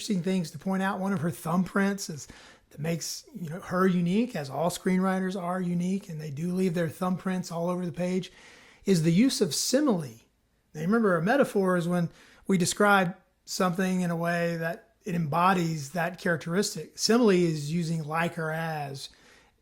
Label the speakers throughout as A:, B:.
A: interesting things to point out. One of her thumbprints is that makes her unique, as all screenwriters are unique, and they do leave their thumbprints all over the page, is the use of simile. Now, remember, a metaphor is when we describe something in a way that it embodies that characteristic. Simile is using like or as,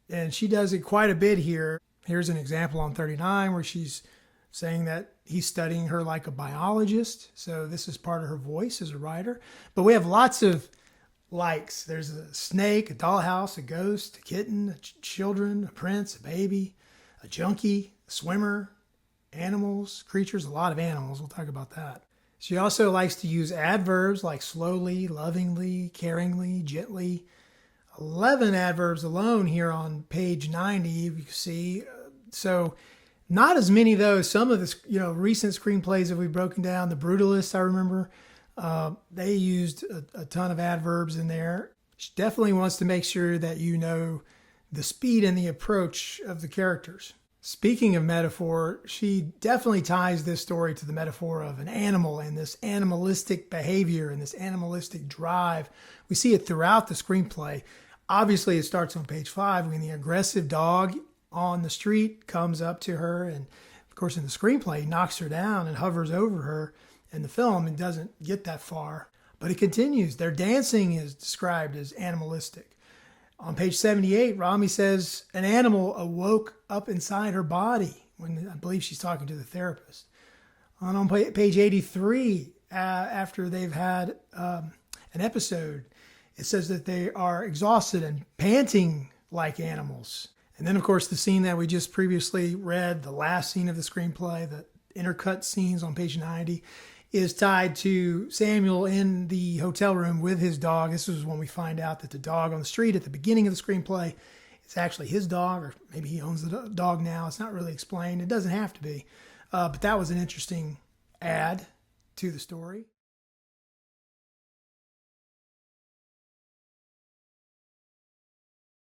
A: and she does it quite a bit here. Here's an example on 39 where she's saying that he's studying her like a biologist. So this is part of her voice as a writer. But we have lots of likes. There's a snake, a dollhouse, a ghost, a kitten, children, a prince, a baby, a junkie, a swimmer, animals, creatures, a lot of animals. We'll talk about that. She also likes to use adverbs like slowly, lovingly, caringly, gently. 11 adverbs alone here on page 90, you can see. So not as many though. Some of the recent screenplays that we've broken down, The Brutalist, I remember, they used a ton of adverbs in there. She definitely wants to make sure that you know the speed and the approach of the characters. Speaking of metaphor, she definitely ties this story to the metaphor of an animal and this animalistic behavior and this animalistic drive. We see it throughout the screenplay. Obviously, it starts on page 5 when the aggressive dog on the street comes up to her, and of course in the screenplay knocks her down and hovers over her. In the film, it doesn't get that far, but it continues. Their dancing is described as animalistic. On page 78, Rami says an animal awoke up inside her body when I believe she's talking to the therapist. On page 83, after they've had an episode, it says that they are exhausted and panting like animals. And then, of course, the scene that we just previously read, the last scene of the screenplay, the intercut scenes on page 90, is tied to Samuel in the hotel room with his dog. This is when we find out that the dog on the street at the beginning of the screenplay is actually his dog, or maybe he owns the dog now. It's not really explained. It doesn't have to be. But that was an interesting add to the story.